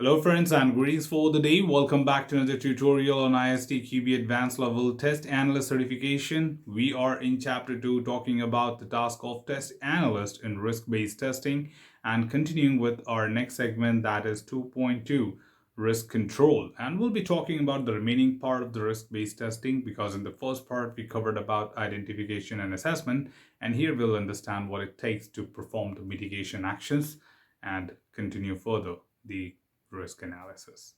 Hello friends and greetings for the day. Welcome back to another tutorial on ISTQB Advanced Level Test Analyst Certification. We are in Chapter 2 talking about the task of Test Analyst in Risk-Based Testing and continuing with our next segment, that is 2.2 Risk Control. And we'll be talking about the remaining part of the risk-based testing because in the first part we covered about identification and assessment, and here we'll understand what it takes to perform the mitigation actions and continue further the risk analysis.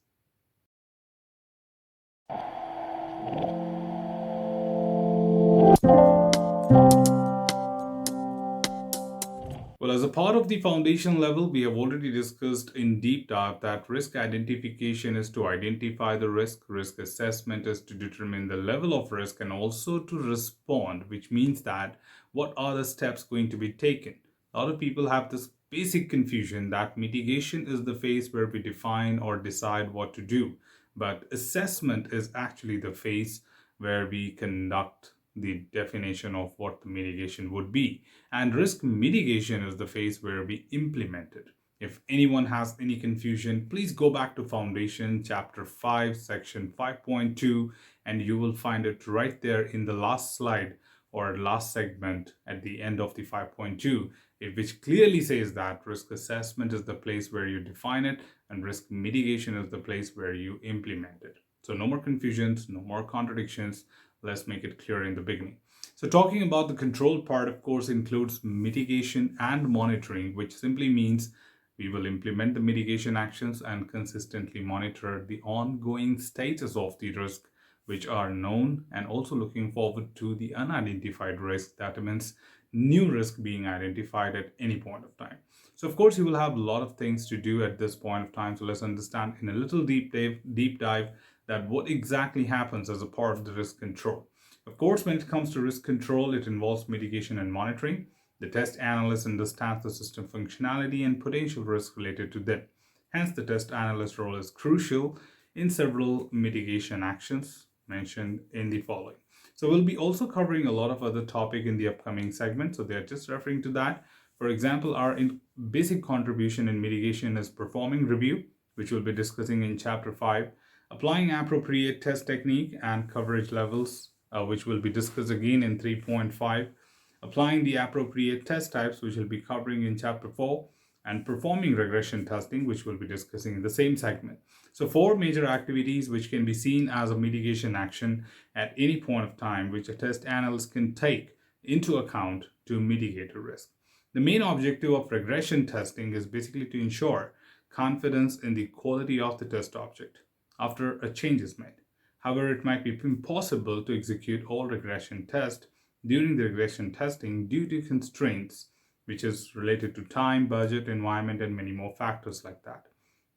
Well, as a part of the foundation level, we have already discussed in deep dive that risk identification is to identify the risk assessment is to determine the level of risk, and also to respond, which means that what are the steps going to be taken. A lot of people have this basic confusion that mitigation is the phase where we define or decide what to do, but assessment is actually the phase where we conduct the definition of what the mitigation would be. And risk mitigation is the phase where we implement it. If anyone has any confusion, please go back to Foundation Chapter 5, Section 5.2, and you will find it right there in the last slide or last segment at the end of the 5.2, which clearly says that risk assessment is the place where you define it and risk mitigation is the place where you implement it. So no more confusions, no more contradictions. Let's make it clear in the beginning. So talking about the control part, of course, includes mitigation and monitoring, which simply means we will implement the mitigation actions and consistently monitor the ongoing status of the risk, which are known, and also looking forward to the unidentified risk. That means new risk being identified at any point of time. So of course, you will have a lot of things to do at this point of time. So let's understand in a little deep dive that what exactly happens as a part of the risk control. Of course, when it comes to risk control, it involves mitigation and monitoring. The test analyst understands the system functionality and potential risks related to them. Hence, the test analyst role is crucial in several mitigation actions mentioned in the following. So we'll be also covering a lot of other topic in the upcoming segment. So they're just referring to that. For example, our basic contribution in mitigation is performing review, which we'll be discussing in Chapter 5, applying appropriate test technique and coverage levels, which will be discussed again in 3.5, applying the appropriate test types, which we'll be covering in Chapter 4, and performing regression testing, which we'll be discussing in the same segment. So 4 major activities which can be seen as a mitigation action at any point of time, which a test analyst can take into account to mitigate a risk. The main objective of regression testing is basically to ensure confidence in the quality of the test object after a change is made. However, it might be impossible to execute all regression tests during the regression testing due to constraints, which is related to time, budget, environment, and many more factors like that.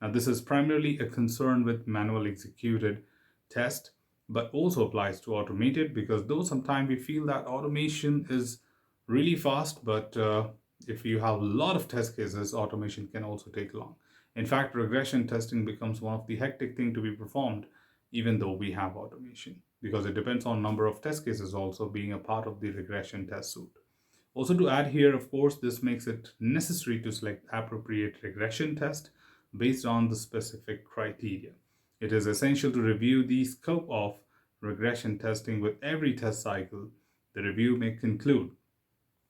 Now, this is primarily a concern with manual executed test, but also applies to automated, because though sometimes we feel that automation is really fast, but if you have a lot of test cases, automation can also take long. In fact, regression testing becomes one of the hectic things to be performed, even though we have automation, because it depends on number of test cases also being a part of the regression test suite. Also to add here, of course, this makes it necessary to select appropriate regression test based on the specific criteria. It is essential to review the scope of regression testing with every test cycle. The review may conclude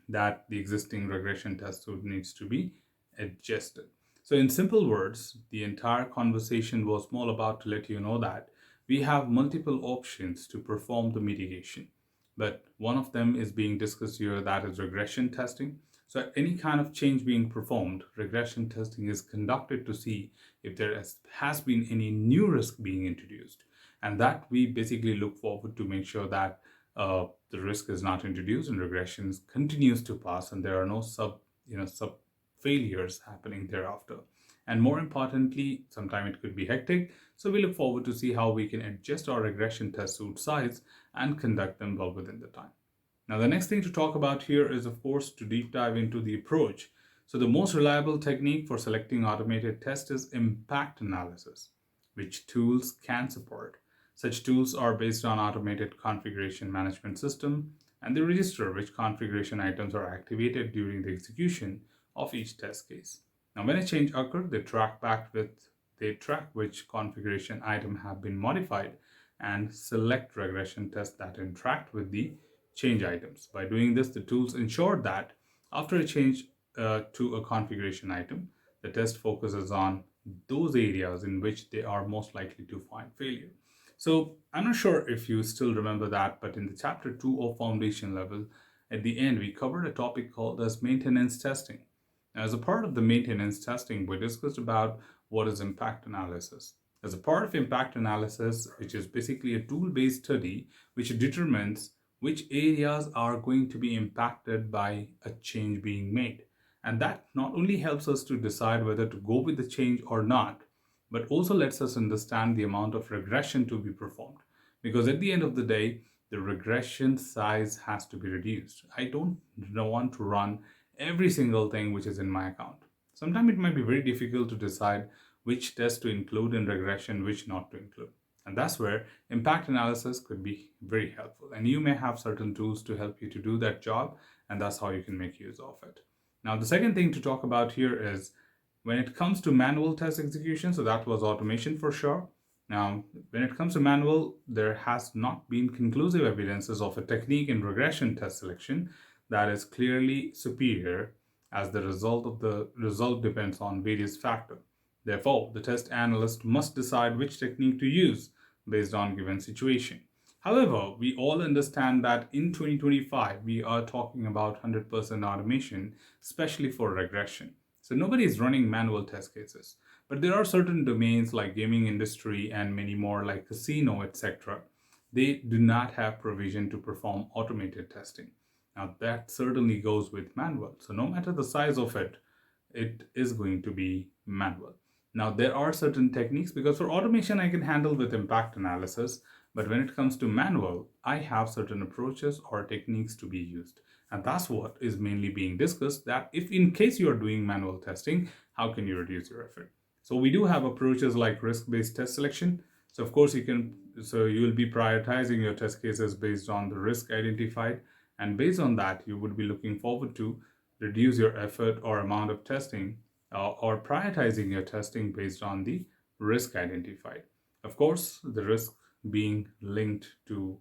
that the existing regression test suite needs to be adjusted. So in simple words, the entire conversation was more about to let you know that we have multiple options to perform the mitigation, but one of them is being discussed here, that is regression testing. So any kind of change being performed, regression testing is conducted to see if there has been any new risk being introduced, and that we basically look forward to make sure that the risk is not introduced and regression continues to pass, and there are no sub failures happening thereafter. And more importantly, sometimes it could be hectic, so we look forward to see how we can adjust our regression test suite size and conduct them well within the time. Now, the next thing to talk about here is, of course, to deep dive into the approach. So the most reliable technique for selecting automated tests is impact analysis, which tools can support. Such tools are based on automated configuration management system, and they register which configuration items are activated during the execution of each test case. Now, when a change occurs, they track back with they track which configuration item have been modified and select regression tests that interact with the change items. By doing this, the tools ensure that after a change to a configuration item, the test focuses on those areas in which they are most likely to find failure. So I'm not sure if you still remember that, but in the chapter 2 of foundation level, at the end, we covered a topic called as maintenance testing. As a part of the maintenance testing, we discussed about what is impact analysis. As a part of impact analysis, which is basically a tool-based study which determines which areas are going to be impacted by a change being made. And that not only helps us to decide whether to go with the change or not, but also lets us understand the amount of regression to be performed. Because at the end of the day, the regression size has to be reduced. I don't want to run every single thing which is in my account. Sometimes it might be very difficult to decide which test to include in regression, which not to include. And that's where impact analysis could be very helpful. And you may have certain tools to help you to do that job, and that's how you can make use of it. Now, the second thing to talk about here is when it comes to manual test execution, so that was automation for sure. Now, when it comes to manual, there has not been conclusive evidences of a technique in regression test selection that is clearly superior, as the result depends on various factors. Therefore, the test analyst must decide which technique to use based on given situation. However, we all understand that in 2025, we are talking about 100% automation, especially for regression. So nobody is running manual test cases. But there are certain domains like gaming industry and many more like casino, etc. They do not have provision to perform automated testing. Now that certainly goes with manual. So no matter the size of it, it is going to be manual. Now there are certain techniques because for automation I can handle with impact analysis, but when it comes to manual, I have certain approaches or techniques to be used. And that's what is mainly being discussed, that if in case you are doing manual testing, how can you reduce your effort? So we do have approaches like risk-based test selection. So of course you will be prioritizing your test cases based on the risk identified. And based on that, you would be looking forward to reduce your effort or amount of testing or prioritizing your testing based on the risk identified. Of course, the risk being linked to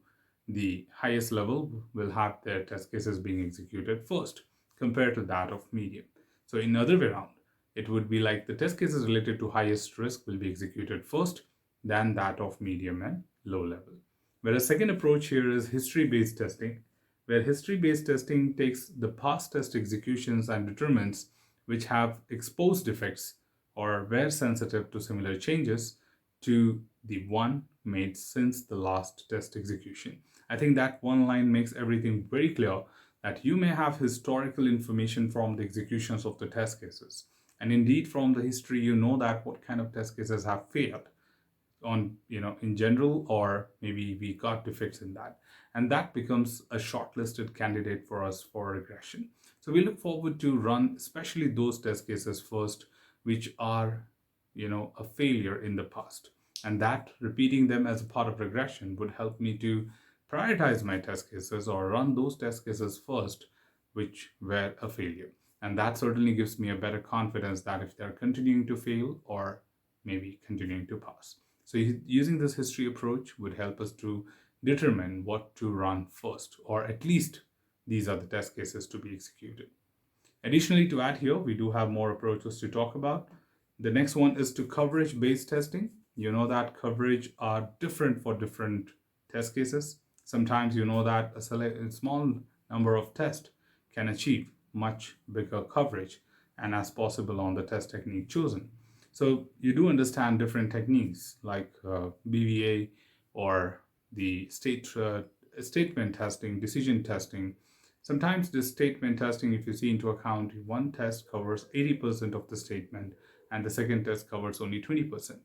the highest level will have their test cases being executed first compared to that of medium. So in other way around, it would be like the test cases related to highest risk will be executed first, than that of medium and low level. Whereas second approach here is history-based testing, where history-based testing takes the past test executions and determines which have exposed defects or were sensitive to similar changes to the one made since the last test execution. I think that one line makes everything very clear, that you may have historical information from the executions of the test cases. And indeed, from the history, you know that what kind of test cases have failed on, in general, or maybe we got defects in that. And that becomes a shortlisted candidate for us for regression. So we look forward to run especially those test cases first, which are, a failure in the past. And that repeating them as a part of regression would help me to prioritize my test cases or run those test cases first, which were a failure. And that certainly gives me a better confidence that if they're continuing to fail or maybe continuing to pass. So using this history approach would help us to determine what to run first, or at least these are the test cases to be executed. Additionally, to add here, we do have more approaches to talk about. The next one is to coverage-based testing. You know that coverage are different for different test cases. Sometimes you know that a small number of tests can achieve much bigger coverage and as possible on the test technique chosen. So you do understand different techniques like BVA or the statement testing, decision testing. Sometimes this statement testing, if you see into account, one test covers 80% of the statement and the second test covers only 20%.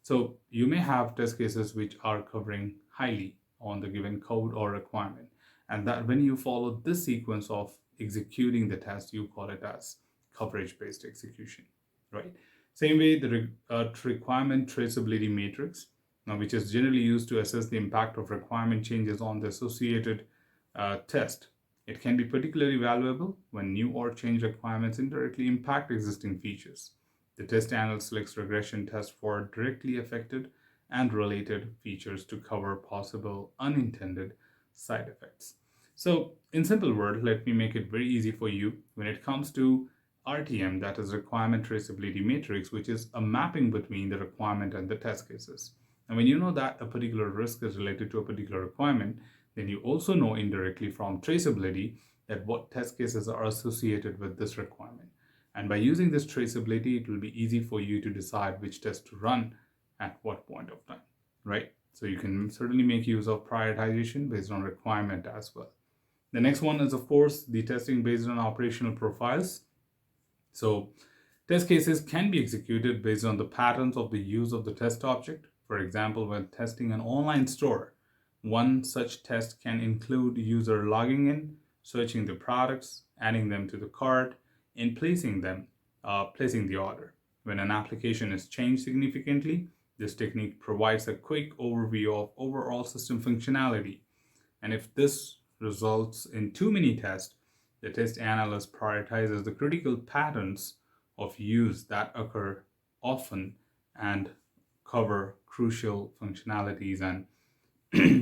So you may have test cases which are covering highly on the given code or requirement. And that when you follow this sequence of executing the test, you call it as coverage-based execution, right? Same way, the requirement traceability matrix, which is generally used to assess the impact of requirement changes on the associated test. It can be particularly valuable when new or changed requirements indirectly impact existing features. The test analyst selects regression tests for directly affected and related features to cover possible unintended side effects. So, in simple words, let me make it very easy for you. When it comes to RTM, that is Requirement Traceability Matrix, which is a mapping between the requirement and the test cases. And when you know that a particular risk is related to a particular requirement, then you also know indirectly from traceability that what test cases are associated with this requirement. And by using this traceability, it will be easy for you to decide which test to run at what point of time, right? So you can certainly make use of prioritization based on requirement as well. The next one is, of course, the testing based on operational profiles. So test cases can be executed based on the patterns of the use of the test object. For example, when testing an online store, one such test can include user logging in, searching the products, adding them to the cart, and placing the order. When an application is changed significantly, this technique provides a quick overview of overall system functionality. And if this results in too many tests, the test analyst prioritizes the critical patterns of use that occur often and cover crucial functionalities and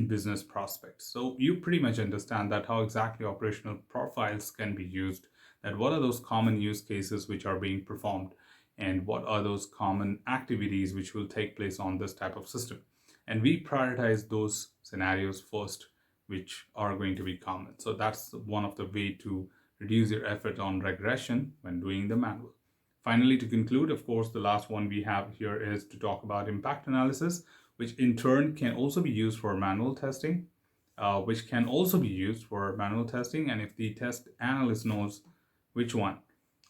business prospects. So you pretty much understand that how exactly operational profiles can be used, that what are those common use cases which are being performed, and what are those common activities which will take place on this type of system. And we prioritize those scenarios first, which are going to be common. So that's one of the way to reduce your effort on regression when doing the manual. Finally, to conclude, of course, the last one we have here is to talk about impact analysis, which in turn can also be used for manual testing, And if the test analyst knows which one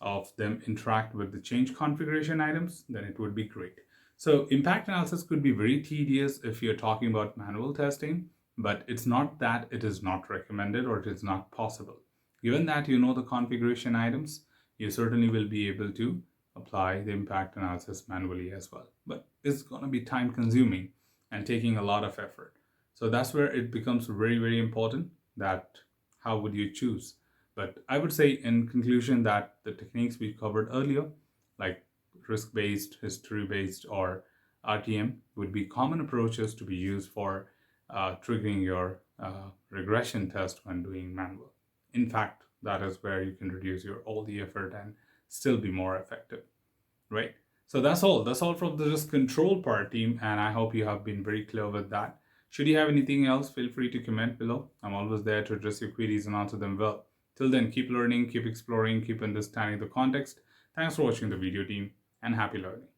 of them interact with the change configuration items, then it would be great. So impact analysis could be very tedious if you're talking about manual testing, but it's not that it is not recommended or it is not possible. Given that you know the configuration items, you certainly will be able to apply the impact analysis manually as well. But it's going to be time consuming and taking a lot of effort. So that's where it becomes very, very important that how would you choose? But I would say in conclusion that the techniques we covered earlier, like risk-based, history-based, or RTM, would be common approaches to be used for triggering your regression test when doing manual. In fact, that is where you can reduce all the effort and still be more effective, right? So that's all. That's all from the risk control part, team, and I hope you have been very clear with that. Should you have anything else, feel free to comment below. I'm always there to address your queries and answer them well. Till then, keep learning, keep exploring, keep understanding the context. Thanks for watching the video, team, and happy learning.